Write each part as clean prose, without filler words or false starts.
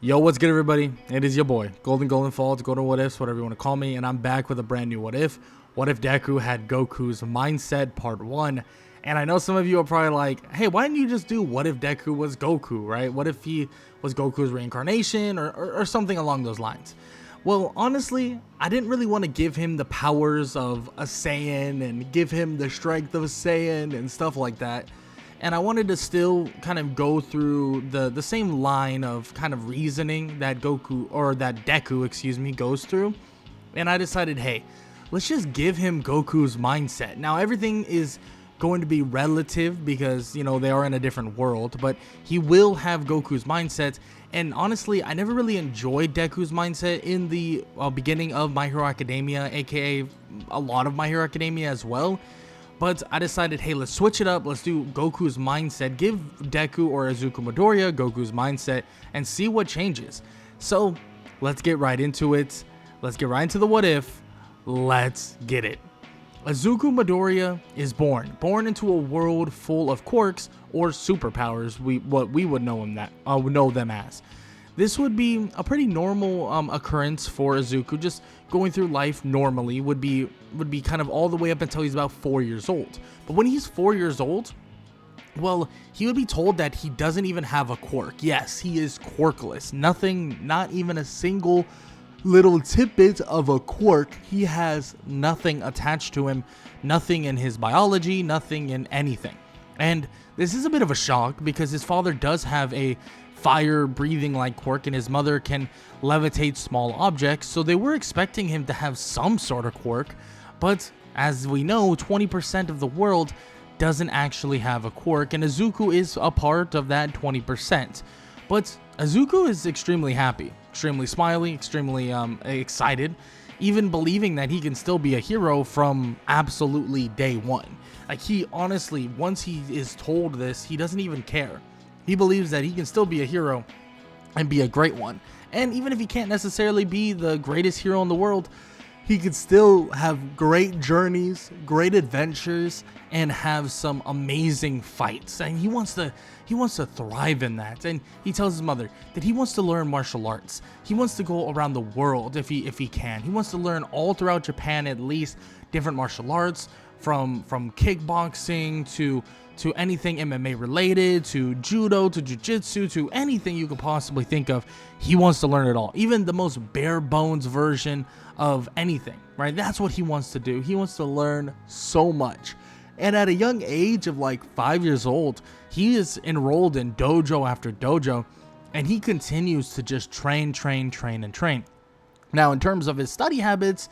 Yo, what's good, everybody? It is your boy, Golden Falls, Golden What Ifs, whatever you want to call me, and I'm back with a brand new What If. What if Deku had Goku's Mindset Part 1? And I know some of you are probably like, hey, why didn't you just do what if Deku was Goku, right? What if he was Goku's reincarnation or something along those lines? Well, honestly, I didn't really want to give him the powers of a Saiyan and give him the strength of a Saiyan and stuff like that. And I wanted to still kind of go through the same line of kind of reasoning that Deku, excuse me, goes through. And I decided, hey, let's just give him Goku's mindset. Now, everything is going to be relative because, you know, they are in a different world, but he will have Goku's mindset. And honestly, I never really enjoyed Deku's mindset in the beginning of My Hero Academia, aka a lot of My Hero Academia as well. But I decided, hey, let's switch it up. Let's do Goku's mindset. Give Deku or Izuku Midoriya Goku's mindset and see what changes. So let's get right into it. Let's get right into the what if. Let's get it. Izuku Midoriya is born into a world full of quirks or superpowers. What we would know them as. This would be a pretty normal occurrence for Izuku. Just going through life normally would be kind of all the way up until he's about 4 years old. But when he's 4 years old, well, he would be told that he doesn't even have a quirk. Yes, he is quirkless. Nothing, not even a single little tidbit of a quirk. He has nothing attached to him, nothing in his biology, nothing in anything. And this is a bit of a shock because his father does have a fire breathing like quirk and his mother can levitate small objects, so they were expecting him to have some sort of quirk. But as we know, 20% of the world doesn't actually have a quirk, and Izuku is a part of that 20%. But Izuku is extremely happy, extremely smiley, extremely excited, even believing that he can still be a hero from absolutely day one. Like, he honestly, once he is told this, he doesn't even care. He believes that he can still be a hero and be a great one. And even if he can't necessarily be the greatest hero in the world, he could still have great journeys, great adventures, and have some amazing fights. And he wants to thrive in that. And he tells his mother that he wants to learn martial arts. He wants to go around the world if he can. He wants to learn all throughout Japan at least different martial arts, from kickboxing to anything MMA related, to judo, to jiu-jitsu, to anything you could possibly think of. He wants to learn it all, even the most bare bones version of anything, right? That's what he wants to do. He wants to learn so much. And at a young age of like 5 years old, he is enrolled in dojo after dojo, and he continues to just train. Now, in terms of his study habits,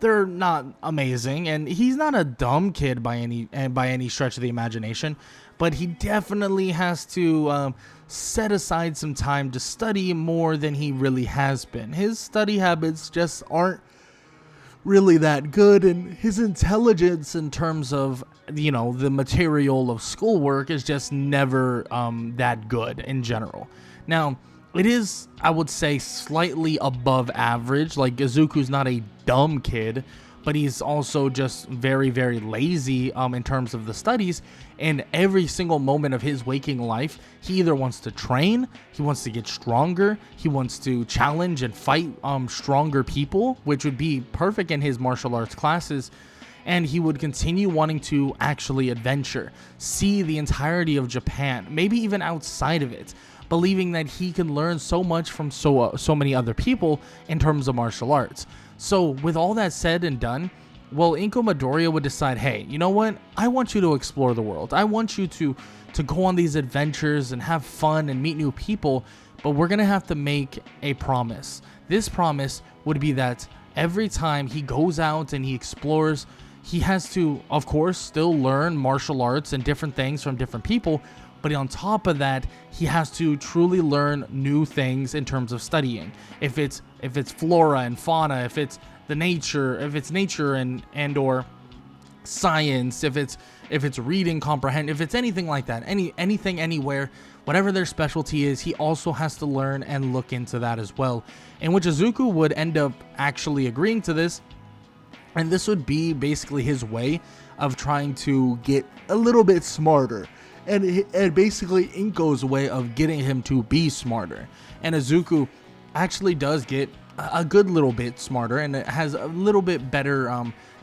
they're not amazing, and he's not a dumb kid by any stretch of the imagination, but he definitely has to set aside some time to study more than he really has been. His study habits just aren't really that good, and his intelligence in terms of, you know, the material of schoolwork is just never that good in general. Now, it is, I would say, slightly above average. Like, Izuku's not a dumb kid, but he's also just very, very lazy in terms of the studies. And every single moment of his waking life, he either wants to train, he wants to get stronger, he wants to challenge and fight stronger people, which would be perfect in his martial arts classes. And he would continue wanting to actually adventure, see the entirety of Japan, maybe even outside of it, believing that he can learn so much from so many other people in terms of martial arts. So with all that said and done, well, Inko Midoriya would decide, hey, you know what? I want you to explore the world. I want you to go on these adventures and have fun and meet new people, but we're going to have to make a promise. This promise would be that every time he goes out and he explores, he has to, of course, still learn martial arts and different things from different people, but on top of that, he has to truly learn new things in terms of studying. If it's flora and fauna, if it's nature and or science, if it's reading comprehend, if it's anything like that, anything anywhere, whatever their specialty is, he also has to learn and look into that as well. In which Izuku would end up actually agreeing to this, and this would be basically his way of trying to get a little bit smarter. and basically Inko's way of getting him to be smarter. And Izuku actually does get a good little bit smarter, and it has a little bit better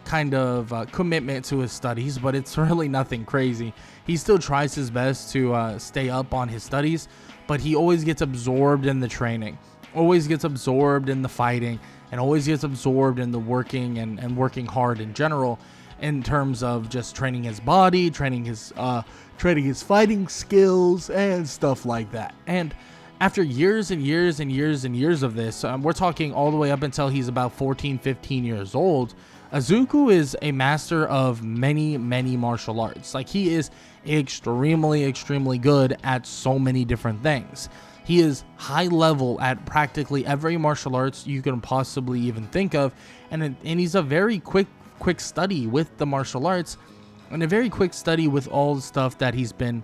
kind of commitment to his studies, but it's really nothing crazy. He still tries his best to stay up on his studies, but he always gets absorbed in the training, always gets absorbed in the fighting, and always gets absorbed in the working and working hard in general, in terms of just training his body, training his fighting skills and stuff like that. And after years and years and years and years of this, we're talking all the way up until he's about 14, 15 years old, Izuku is a master of many, many martial arts. Like, he is extremely, extremely good at so many different things. He is high level at practically every martial arts you can possibly even think of, and he's a very quick study with the martial arts, and a very quick study with all the stuff that he's been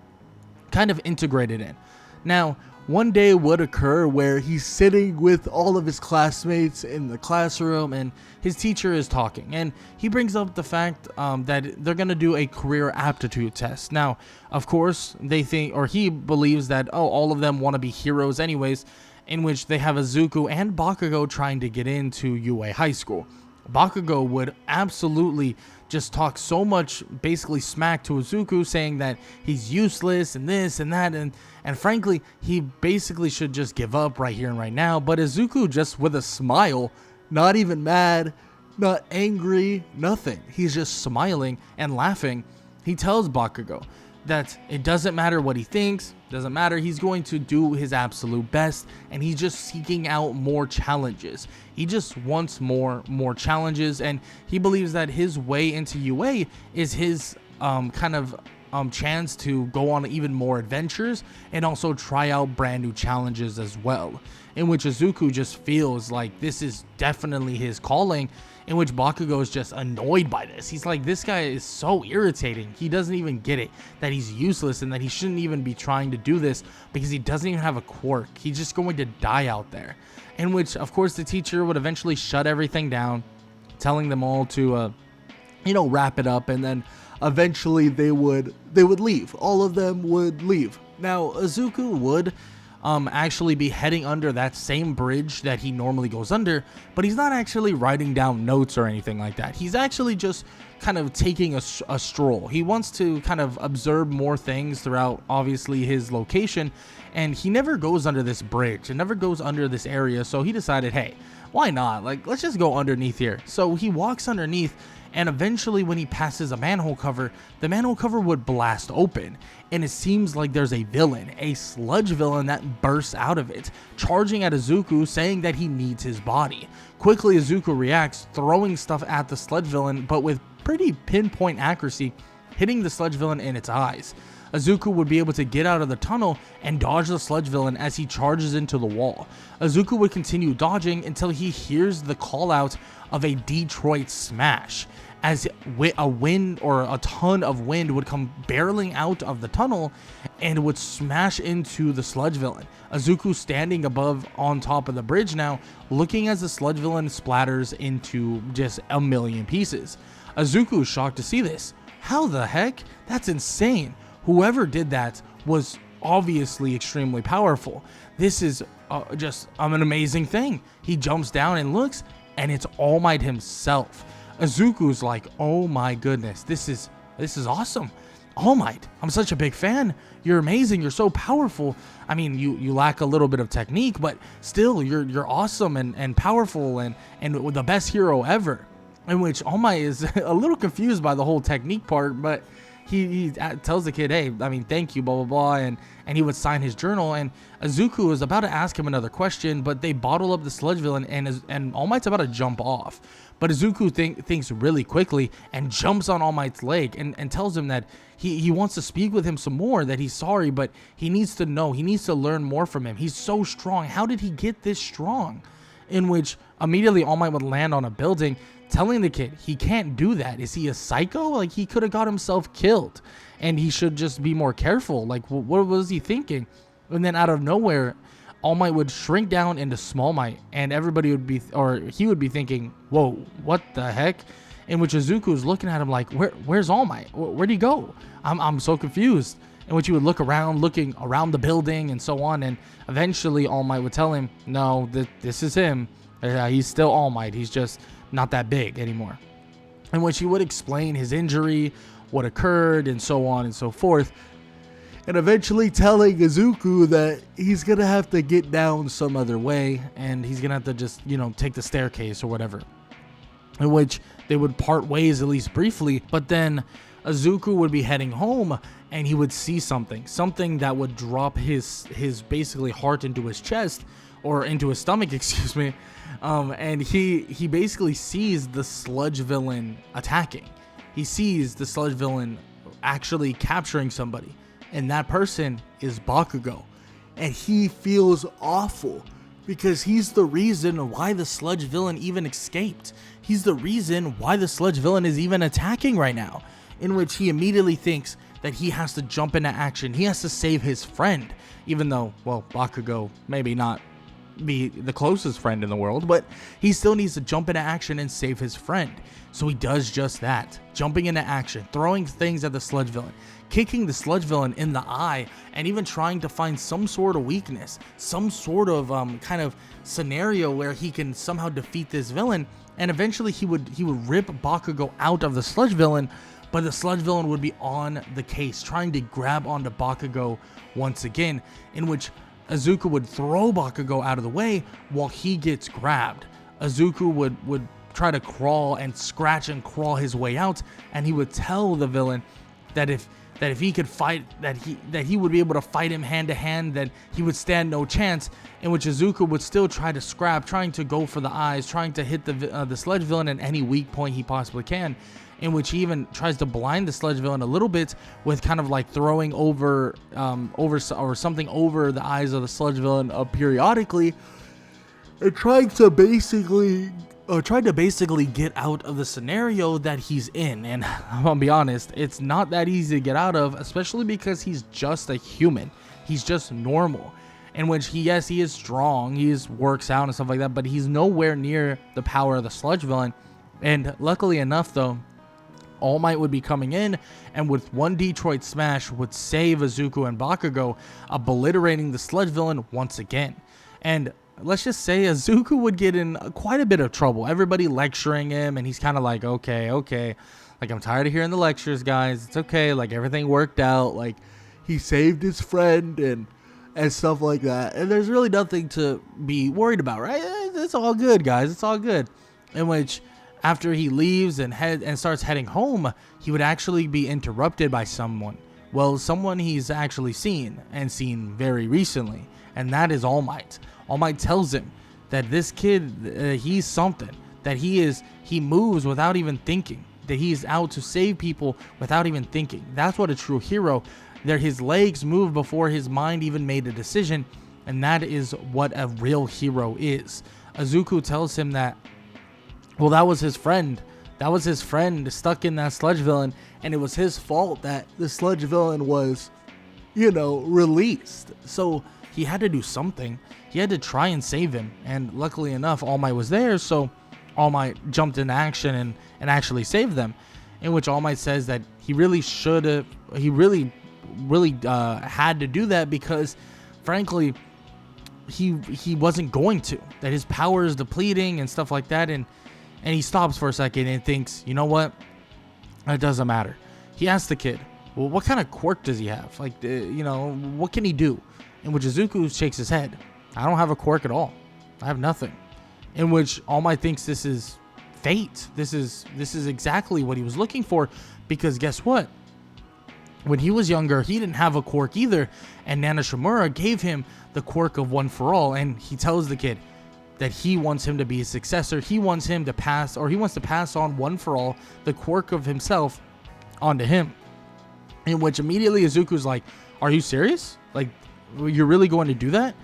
kind of integrated in. Now, one day would occur where he's sitting with all of his classmates in the classroom, and his teacher is talking, and he brings up the fact that they're going to do a career aptitude test. Now, of course, they think, or he believes that, all of them want to be heroes anyways, in which they have Izuku and Bakugo trying to get into UA High School. Bakugo would absolutely just talk so much, basically smack to Izuku, saying that he's useless and this and that, and frankly, he basically should just give up right here and right now. But Izuku, just with a smile, not even mad, not angry, nothing. He's just smiling and laughing. He tells Bakugo that it doesn't matter what he thinks, doesn't matter, he's going to do his absolute best, and he's just seeking out more challenges. He just wants more challenges, and he believes that his way into UA is his chance to go on even more adventures and also try out brand new challenges as well, in which Izuku just feels like this is definitely his calling, in which Bakugo is just annoyed by this. He's like, this guy is so irritating. He doesn't even get it, that he's useless and that he shouldn't even be trying to do this because he doesn't even have a quirk. He's just going to die out there. In which, of course, the teacher would eventually shut everything down, telling them all to, wrap it up, and then eventually they would leave. All of them would leave. Now, Izuku would actually be heading under that same bridge that he normally goes under, but he's not actually writing down notes or anything like that. He's actually just kind of taking a stroll. He wants to kind of observe more things throughout, obviously, his location, and he never goes under this bridge and never goes under this area, so he decided, hey, why not? Like, let's just go underneath here. So he walks underneath, and eventually when he passes a manhole cover, the manhole cover would blast open, and it seems like there's a villain, a sludge villain, that bursts out of it, charging at Izuku, saying that he needs his body. Quickly, Izuku reacts, throwing stuff at the sludge villain, but with pretty pinpoint accuracy, hitting the sludge villain in its eyes. Izuku would be able to get out of the tunnel and dodge the sludge villain as he charges into the wall. Izuku would continue dodging until he hears the call out of a Detroit smash, as a wind, or a ton of wind, would come barreling out of the tunnel and would smash into the sludge villain. Izuku standing above on top of the bridge now, looking as the sludge villain splatters into just a million pieces. Izuku is shocked to see this. How the heck? That's insane. Whoever did that was obviously extremely powerful. This is just an amazing thing. He jumps down and looks, and it's All Might himself. Izuku's like, oh my goodness, this is awesome. All Might, I'm such a big fan. You're amazing. You're so powerful. I mean, you lack a little bit of technique, but still, you're awesome and powerful and the best hero ever. In which All Might is a little confused by the whole technique part, but he tells the kid, hey, I mean, thank you, blah, blah, blah, and he would sign his journal, and Izuku is about to ask him another question, but they bottle up the sludge villain, and All Might's about to jump off. But Izuku thinks really quickly and jumps on All Might's leg and tells him that he wants to speak with him some more, that he's sorry, but he needs to know, he needs to learn more from him. He's so strong. How did he get this strong? In which immediately All Might would land on a building, telling the kid he can't do that. Is he a psycho? Like, he could have got himself killed, and he should just be more careful. Like, what was he thinking? And then out of nowhere, All Might would shrink down into Small Might, and everybody would be, or he would be thinking, whoa, what the heck? In which Izuku is looking at him like, where's All Might? Where'd he go? I'm so confused. in which he would look around, looking around the building and so on, and eventually All Might would tell him, no, this is him. He's still All Might. He's just not that big anymore. In which he would explain his injury, what occurred, and so on and so forth, and eventually telling Izuku that he's gonna have to get down some other way, and he's gonna have to just, take the staircase or whatever. In which they would part ways, at least briefly, but then Izuku would be heading home, and he would see something that would drop his basically heart into his chest, or into his stomach, excuse me, and he basically sees the sludge villain attacking. He sees the sludge villain actually capturing somebody, and that person is Bakugo, and he feels awful because he's the reason why the sludge villain even escaped. He's the reason why the sludge villain is even attacking right now, in which he immediately thinks that he has to jump into action. He has to save his friend, even though, well, Bakugo maybe not be the closest friend in the world, but he still needs to jump into action and save his friend. So he does just that, jumping into action, throwing things at the sludge villain, kicking the sludge villain in the eye, and even trying to find some sort of weakness, some sort of kind of scenario where he can somehow defeat this villain. And eventually he would rip Bakugo out of the sludge villain, but the sludge villain would be on the case, trying to grab onto Bakugo once again, in which Izuku would throw Bakugo out of the way while he gets grabbed. Izuku would try to crawl and scratch and crawl his way out, and he would tell the villain that if he could fight, that he would be able to fight him hand to hand, that he would stand no chance. In which Izuku would still try to scrap, trying to go for the eyes, trying to hit the sludge villain at any weak point he possibly can. In which he even tries to blind the sludge villain a little bit with kind of like throwing over something over the eyes of the sludge villain periodically, and trying to basically get out of the scenario that he's in. And I'm gonna be honest, it's not that easy to get out of, especially because he's just a human. He's just normal. In which he is strong, he works out and stuff like that, but he's nowhere near the power of the sludge villain. And luckily enough though, All Might would be coming in, and with one Detroit Smash would save Izuku and Bakugo, obliterating the sludge villain once again. And let's just say Izuku would get in quite a bit of trouble. Everybody lecturing him, and he's kind of like, okay, like, I'm tired of hearing the lectures, guys. It's okay, like, everything worked out, like, he saved his friend and stuff like that, and there's really nothing to be worried about, right? It's all good, guys, it's all good. In which, after he leaves and starts heading home, he would actually be interrupted by someone. Well, someone he's actually seen very recently, and that is All Might. All Might tells him that this kid, he's something, that he moves without even thinking, that he's out to save people without even thinking. That's what a true hero, his legs move before his mind even made a decision, and that is what a real hero is. Izuku tells him that, well, that was his friend. That was his friend stuck in that sludge villain, and it was his fault that the sludge villain was, released. So he had to do something. He had to try and save him, and luckily enough, All Might was there, so All Might jumped into action and actually saved them. In which All Might says that he really should have, he really had to do that because, frankly, he wasn't going to. That his power is depleting and stuff like that, and he stops for a second and thinks, you know what? It doesn't matter. He asks the kid, well, what kind of quirk does he have? Like, what can he do? In which Izuku shakes his head. I don't have a quirk at all. I have nothing. In which All Might thinks this is fate. This is exactly what he was looking for, because guess what? When he was younger, he didn't have a quirk either, and Nana Shimura gave him the quirk of One for All, and he tells the kid that he wants him to be his successor. He wants him to pass, or he wants to pass on One for All, the quirk of himself, onto him. In which immediately Izuku's like, are you serious? Like, you're really going to do that?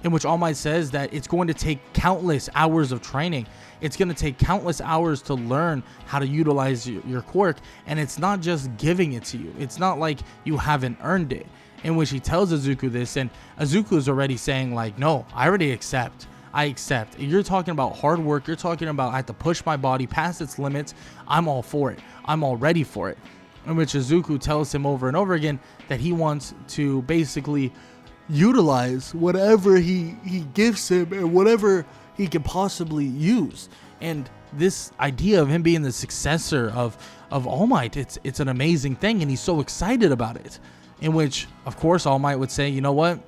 In which All Might says that it's going to take countless hours of training. It's going to take countless hours to learn how to utilize your quirk, and it's not just giving it to you. It's not like you haven't earned it. In which he tells Izuku this, and Izuku is already saying like, no, I already accept. I accept. You're talking about hard work. You're talking about I have to push my body past its limits. I'm all for it. I'm all ready for it. in which Izuku tells him over and over again that he wants to basically utilize whatever he gives him and whatever he can possibly use. And this idea of him being the successor of All Might, it's an amazing thing, and he's so excited about it. In which, of course, All Might would say, you know what?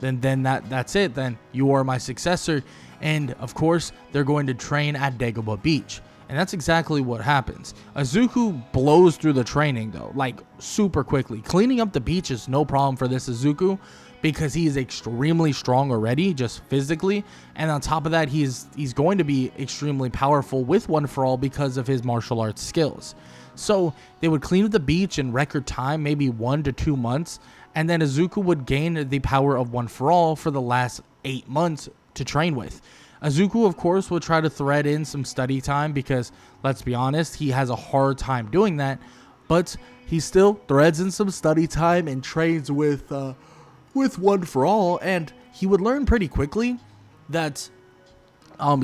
Then that's it. Then you are my successor. And of course, they're going to train at Dagobah Beach. And that's exactly what happens. Izuku blows through the training though, like super quickly. Cleaning up the beach is no problem for this Izuku, because he is extremely strong already, just physically. And on top of that, he's going to be extremely powerful with One For All because of his martial arts skills. So they would clean up the beach in record time, maybe 1 to 2 months. And then Izuku would gain the power of One For All for the last 8 months to train with. Izuku, of course, will try to thread in some study time because, let's be honest, he has a hard time doing that. But he still threads in some study time and trains with One For All, and he would learn pretty quickly that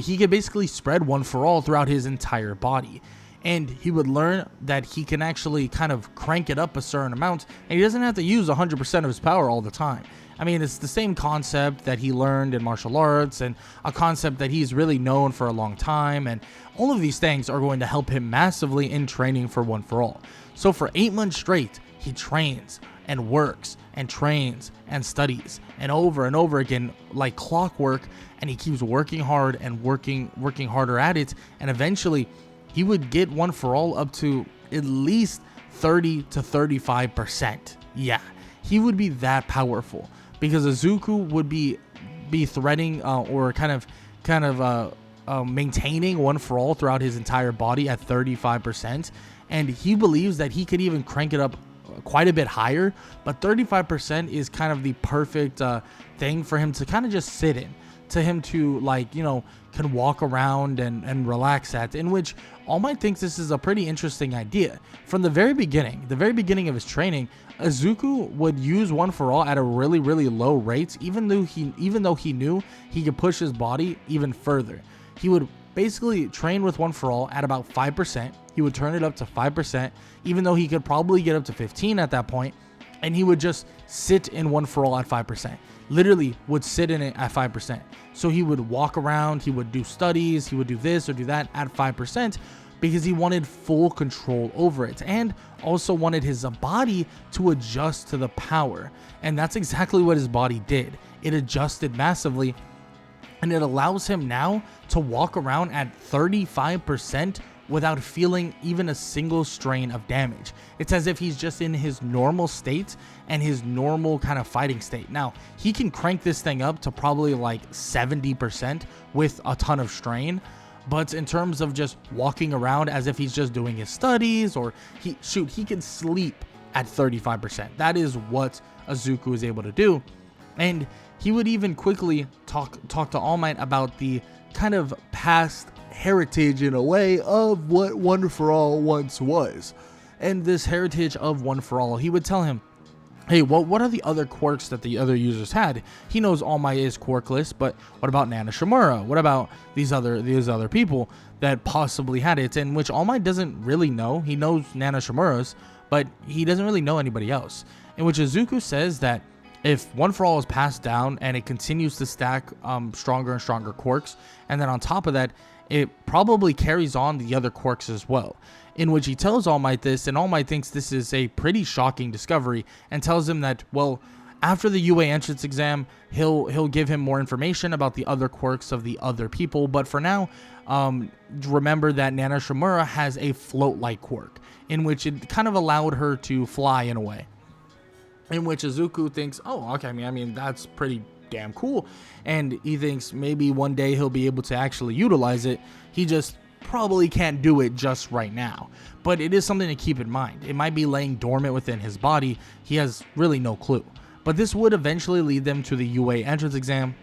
he could basically spread One For All throughout his entire body. And he would learn that he can actually kind of crank it up a certain amount, and he doesn't have to use 100% of his power all the time. I mean, it's the same concept that he learned in martial arts, and a concept that he's really known for a long time, and all of these things are going to help him massively in training for One For All. So for 8 months straight, he trains and works and trains and studies and over again like clockwork, and he keeps working hard and working harder at it, and eventually he would get One For All up to at least 30 to 35%. Yeah, he would be that powerful because Izuku would be threading or kind of maintaining One For All throughout his entire body at 35%, and he believes that he could even crank it up quite a bit higher, but 35% is kind of the perfect thing for him to kind of just sit in, to him to, like, you know, can walk around and relax at, in which All Might thinks this is a pretty interesting idea. From the very beginning of his training, Izuku would use One For All at a really low rate, even though he knew he could push his body even further. He would basically train with One For All at about 5%. He would turn it up to 5%, even though he could probably get up to 15 at that point, and he would just sit in One For All at 5%. Literally would sit in it at 5%. So he would walk around, he would do studies, he would do this or do that at 5%, because he wanted full control over it, and also wanted his body to adjust to the power. And that's exactly what his body did. It adjusted massively, and it allows him now to walk around at 35% without feeling even a single strain of damage. It's as if he's just in his normal state and his normal kind of fighting state. Now, he can crank this thing up to probably like 70% with a ton of strain, but in terms of just walking around as if he's just doing his studies, or he can sleep at 35%. That is what Izuku is able to do. And he would even quickly talk to All Might about the kind of past heritage, in a way, of what One For All once was. And this heritage of One For All, he would tell him, hey, what are the other quirks that the other users had? He knows All Might is quirkless, but what about Nana Shimura? What about these other people that possibly had it? And which All Might doesn't really know. He knows Nana Shimura's, but he doesn't really know anybody else. In which Izuku says that if One For All is passed down and it continues to stack stronger and stronger quirks, and then on top of that, it probably carries on the other quirks as well. In which he tells All Might this, and All Might thinks this is a pretty shocking discovery, and tells him that, well, after the UA entrance exam, he'll give him more information about the other quirks of the other people. But for now, remember that Nana Shimura has a float-like quirk, in which it kind of allowed her to fly in a way. In which Izuku thinks, oh, okay, I mean that's pretty damn cool, and he thinks maybe one day he'll be able to actually utilize it. He just probably can't do it just right now, but it is something to keep in mind. It might be laying dormant within his body. He has really no clue, but this would eventually lead them to the UA entrance exam,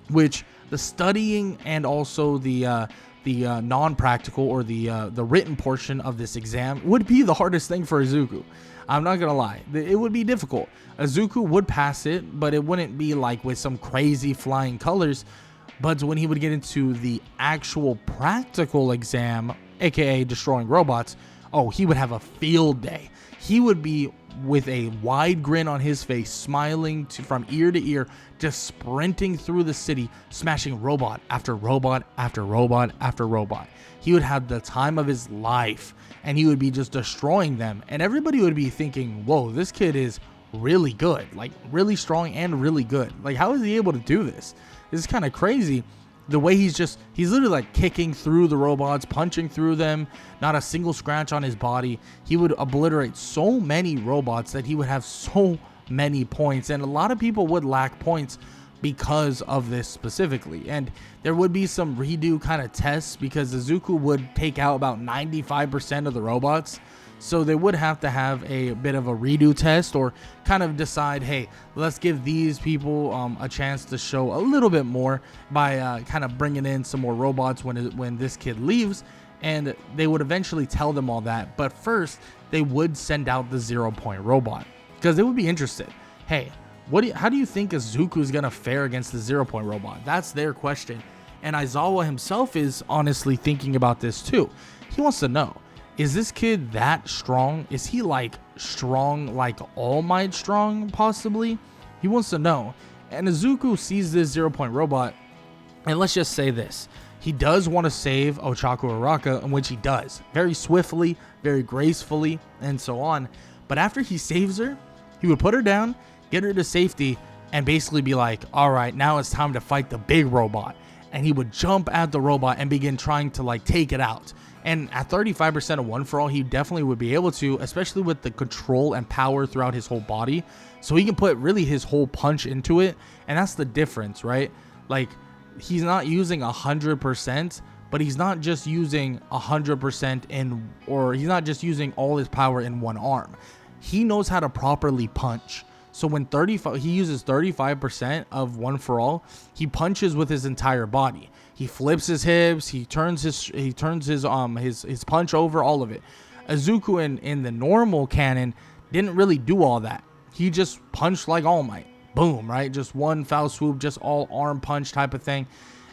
which the studying and also the non-practical or the written portion of this exam would be the hardest thing for Izuku. I'm not gonna lie, it would be difficult. Izuku would pass it, but it wouldn't be like with some crazy flying colors. But when he would get into the actual practical exam, aka destroying robots, oh, he would have a field day. He would be with a wide grin on his face, smiling from ear to ear, just sprinting through the city, smashing robot after robot after robot after robot. He would have the time of his life, and he would be just destroying them. And everybody would be thinking, whoa, this kid is really good, like really strong and really good. Like, how is he able to do this? This is kind of crazy. The way he's literally like kicking through the robots, punching through them, not a single scratch on his body. He would obliterate so many robots that he would have so many points, and a lot of people would lack points because of this specifically. And there would be some redo kind of tests because Izuku would take out about 95% of the robots. So they would have to have a bit of a redo test, or kind of decide, hey, let's give these people a chance to show a little bit more by kind of bringing in some more robots when this kid leaves. And they would eventually tell them all that. But first, they would send out the 0 point robot because they would be interested. Hey, how do you think Izuku is going to fare against the 0 point robot? That's their question. And Aizawa himself is honestly thinking about this too. He wants to know, is this kid that strong? Is he like strong, like All Might strong, possibly? He wants to know. And Izuku sees this 0 point robot, and let's just say this. He does want to save Ochaku Araka, in which he does. Very swiftly, very gracefully, and so on. But after he saves her, he would put her down, get her to safety, and basically be like, all right, now it's time to fight the big robot. And he would jump at the robot and begin trying to like take it out. And at 35% of One For All, he definitely would be able to, especially with the control and power throughout his whole body. So he can put really his whole punch into it. And that's the difference, right? Like, he's not using 100%, but he's not just using 100% or he's not just using all his power in one arm. He knows how to properly punch. So when he uses 35% of One For All, he punches with his entire body. He flips his hips, he turns his punch over, all of it. Izuku in the normal canon didn't really do all that. He just punched like All Might. Boom, right? Just one foul swoop, just all arm punch type of thing.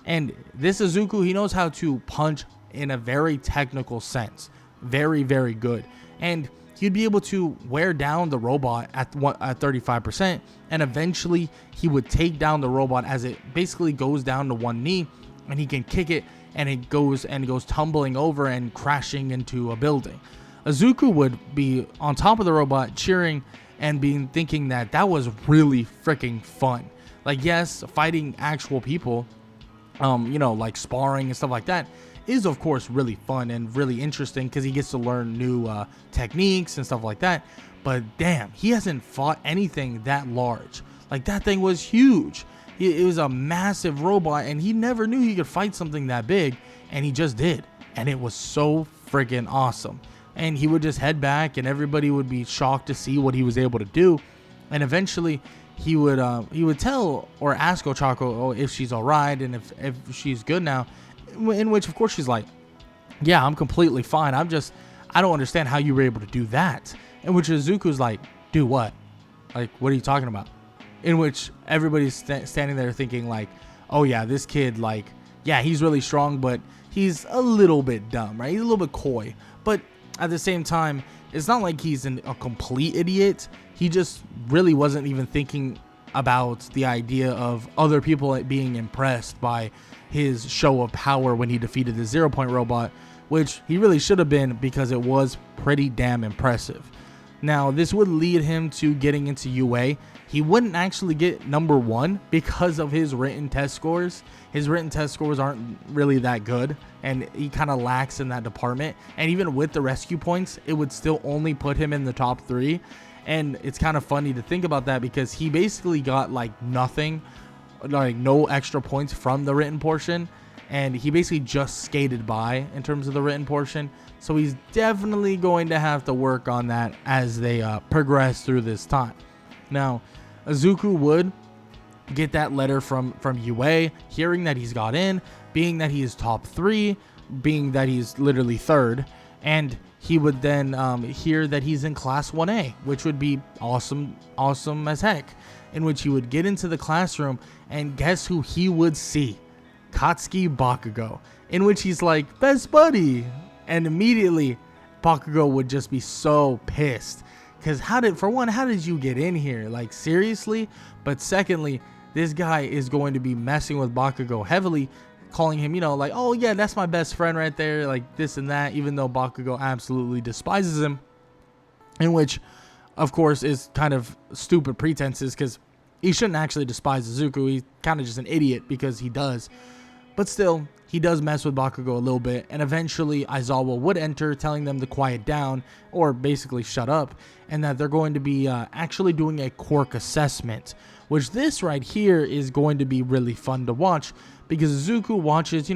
And this Izuku, he knows how to punch in a very technical sense. Very, very good. And he'd be able to wear down the robot at 35%, and eventually he would take down the robot as it basically goes down to one knee, and he can kick it, and it goes tumbling over and crashing into a building. Izuku would be on top of the robot cheering and thinking that was really freaking fun. Like, yes, fighting actual people, like sparring and stuff like that, is of course really fun and really interesting because he gets to learn new techniques and stuff like that. But damn, he hasn't fought anything that large. Like, that thing was huge. It was a massive robot, and he never knew he could fight something that big, and he just did. And it was so freaking awesome. And he would just head back, and everybody would be shocked to see what he was able to do. And eventually he would tell or ask Ochako if she's all right and if she's good now. In which, of course, she's like, yeah, I'm completely fine. I don't understand how you were able to do that. In which Izuku's like, do what? Like, what are you talking about? In which everybody's standing there thinking like, oh yeah, this kid, like, yeah, he's really strong, but he's a little bit dumb, right? He's a little bit coy. But at the same time, it's not like he's a complete idiot. He just really wasn't even thinking about the idea of other people being impressed by his show of power when he defeated the 0 point robot, which he really should have been because it was pretty damn impressive. Now, this would lead him to getting into UA. He wouldn't actually get number 1 because of his written test scores. His written test scores aren't really that good, and he kind of lacks in that department. And even with the rescue points, it would still only put him in the top 3. And it's kind of funny to think about that because he basically got like nothing, like no extra points from the written portion. And he basically just skated by in terms of the written portion. So he's definitely going to have to work on that as they progress through this time. Now, Izuku would get that letter from UA, hearing that he's got in, being that he is top 3, being that he's literally 3rd, and he would then hear that he's in class 1A, which would be awesome as heck, in which he would get into the classroom, and guess who he would see? Katsuki Bakugo, in which he's like, best buddy, and immediately Bakugo would just be so pissed. Because how did you get in here? Like, seriously? But secondly, this guy is going to be messing with Bakugo heavily, calling him, like, oh yeah, that's my best friend right there, like this and that, even though Bakugo absolutely despises him. In which, of course, is kind of stupid pretenses, because he shouldn't actually despise Izuku. He's kind of just an idiot because he does. But still, he does mess with Bakugo a little bit, and eventually Aizawa would enter, telling them to quiet down, or basically shut up, and that they're going to be actually doing a quirk assessment, which this right here is going to be really fun to watch, because Izuku watches,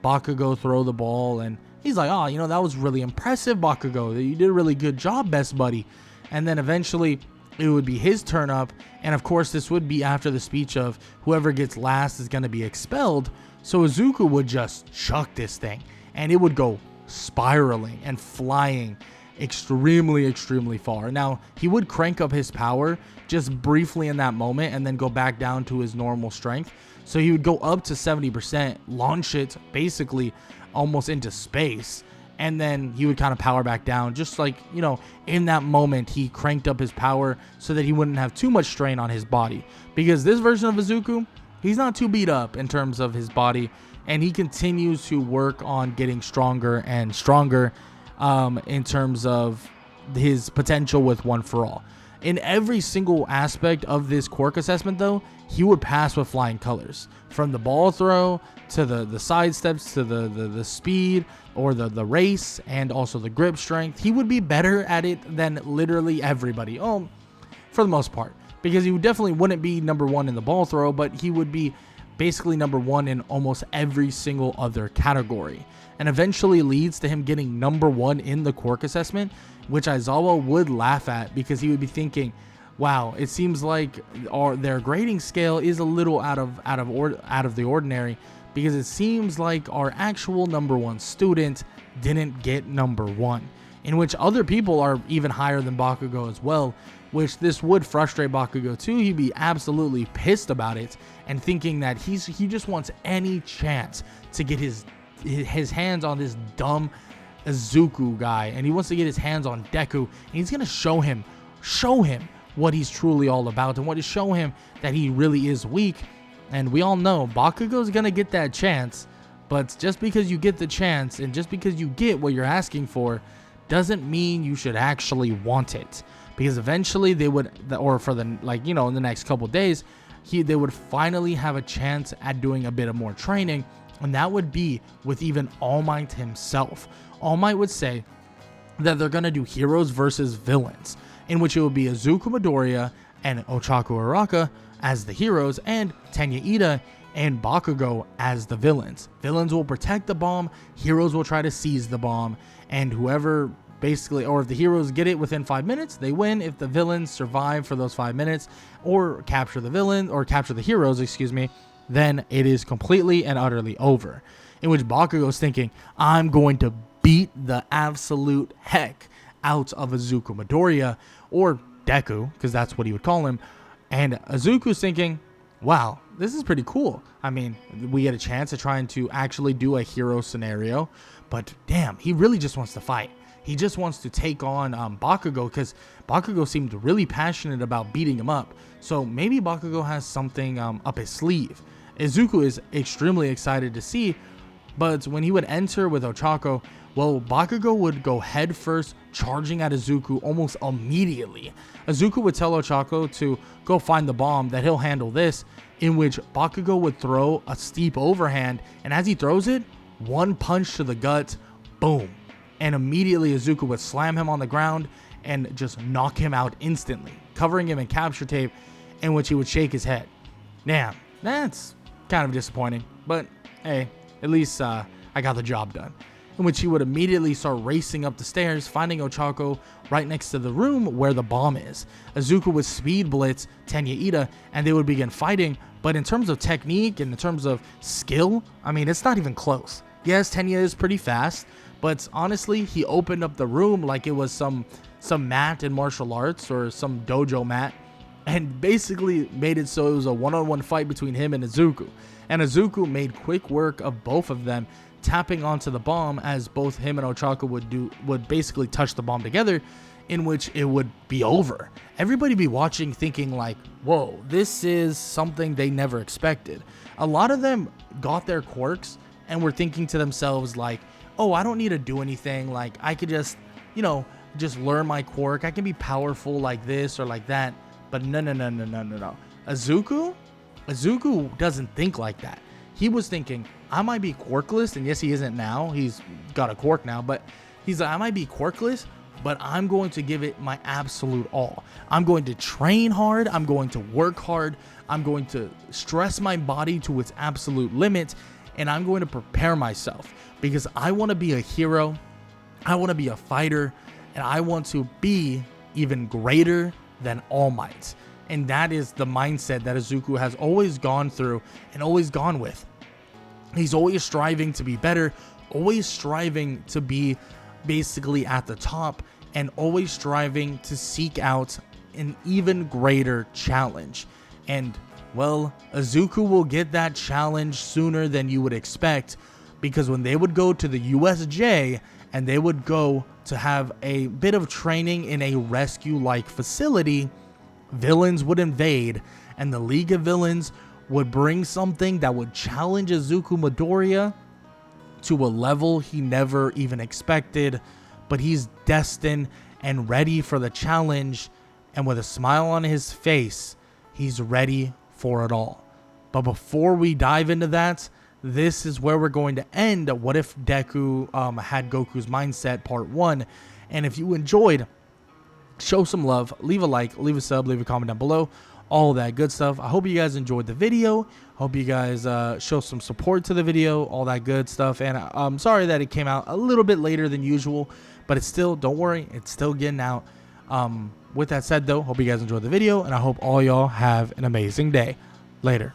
Bakugo throw the ball, and he's like, oh, that was really impressive, Bakugo. You did a really good job, best buddy. And then eventually it would be his turn up, and of course this would be after the speech of whoever gets last is going to be expelled. So Izuku would just chuck this thing, and it would go spiraling and flying extremely, extremely far. Now, he would crank up his power just briefly in that moment and then go back down to his normal strength. So he would go up to 70%, launch it basically almost into space, and then he would kind of power back down, just like, in that moment he cranked up his power so that he wouldn't have too much strain on his body. Because this version of Izuku, he's not too beat up in terms of his body, and he continues to work on getting stronger and stronger in terms of his potential with One For All. In every single aspect of this quirk assessment, though, he would pass with flying colors. From the ball throw to the side steps to the speed or the race, and also the grip strength. He would be better at it than literally everybody. For the most part. Because he definitely wouldn't be number one in the ball throw, but he would be basically number one in almost every single other category. And eventually leads to him getting number one in the quirk assessment, which Aizawa would laugh at, because he would be thinking, wow, it seems like their grading scale is a little out of the ordinary, because it seems like our actual number one student didn't get number one, in which other people are even higher than Bakugo as well, which this would frustrate Bakugo too. He'd be absolutely pissed about it and thinking that he just wants any chance to get his hands on this dumb Izuku guy, and he wants to get his hands on Deku, and he's gonna show him what he's truly all about, and show him that he really is weak. And we all know Bakugo's gonna get that chance, but just because you get the chance and just because you get what you're asking for doesn't mean you should actually want it. Because eventually they would, or for the in the next couple days, they would finally have a chance at doing a bit of more training, and that would be with even All Might himself. All Might would say that they're gonna do heroes versus villains, in which it would be Izuku Midoriya and Ochaku Araka as the heroes, and Tenya Ida and Bakugo as the villains. Villains will protect the bomb, heroes will try to seize the bomb, and whoever or if the heroes get it within 5 minutes, they win. If the villains survive for those 5 minutes or capture the heroes, then it is completely and utterly over. In which Bakugo's thinking, I'm going to beat the absolute heck out of Izuku Midoriya, or Deku, because that's what he would call him. And Izuku's thinking, wow, this is pretty cool. I mean, we get a chance of trying to actually do a hero scenario, but damn, he really just wants to fight. He just wants to take on Bakugo, because Bakugo seemed really passionate about beating him up. So maybe Bakugo has something up his sleeve. Izuku is extremely excited to see, but when he would enter with Ochako, well, Bakugo would go head first, charging at Izuku almost immediately. Izuku would tell Ochako to go find the bomb, that he'll handle this, in which Bakugo would throw a steep overhand, and as he throws it, one punch to the gut, boom. And immediately Izuku would slam him on the ground and just knock him out instantly, covering him in capture tape, in which he would shake his head. Damn, that's kind of disappointing, but hey, at least I got the job done. In which he would immediately start racing up the stairs, finding Ochako right next to the room where the bomb is. Izuku would speed blitz Tenya Ida, and they would begin fighting, but in terms of technique and in terms of skill, I mean, it's not even close. Yes, Tenya is pretty fast, but honestly, he opened up the room like it was some mat in martial arts or some dojo mat, and basically made it so it was a one-on-one fight between him and Izuku. And Izuku made quick work of both of them, tapping onto the bomb, as both him and Ochako would basically touch the bomb together, in which it would be over. Everybody be watching thinking like, whoa, this is something they never expected. A lot of them got their quirks and were thinking to themselves like, oh, I don't need to do anything. Like, I could just, just learn my quirk. I can be powerful like this or like that. But no. Izuku doesn't think like that. He was thinking, I might be quirkless, and yes, he isn't now. He's got a quirk now, but he's like, I might be quirkless, but I'm going to give it my absolute all. I'm going to train hard. I'm going to work hard. I'm going to stress my body to its absolute limit, and I'm going to prepare myself because I want to be a hero. I want to be a fighter, and I want to be even greater than All Might. And that is the mindset that Izuku has always gone through and always gone with. He's always striving to be better, always striving to be basically at the top, and always striving to seek out an even greater challenge. And, well, Izuku will get that challenge sooner than you would expect, because when they would go to the USJ and they would go to have a bit of training in a rescue-like facility, villains would invade, and the League of Villains would bring something that would challenge Izuku Midoriya to a level he never even expected. But he's destined and ready for the challenge, and with a smile on his face, he's ready for it all. But before we dive into that, this is where we're going to end What If Deku Had Goku's Mindset Part 1. And if you enjoyed, show some love, leave a like, leave a sub, leave a comment down below, all that good stuff. I hope you guys enjoyed the video. Hope you guys show some support to the video, all that good stuff. And I'm sorry that it came out a little bit later than usual, but it's still, don't worry, it's still getting out. With that said though, hope you guys enjoyed the video, and I hope all y'all have an amazing day. Later.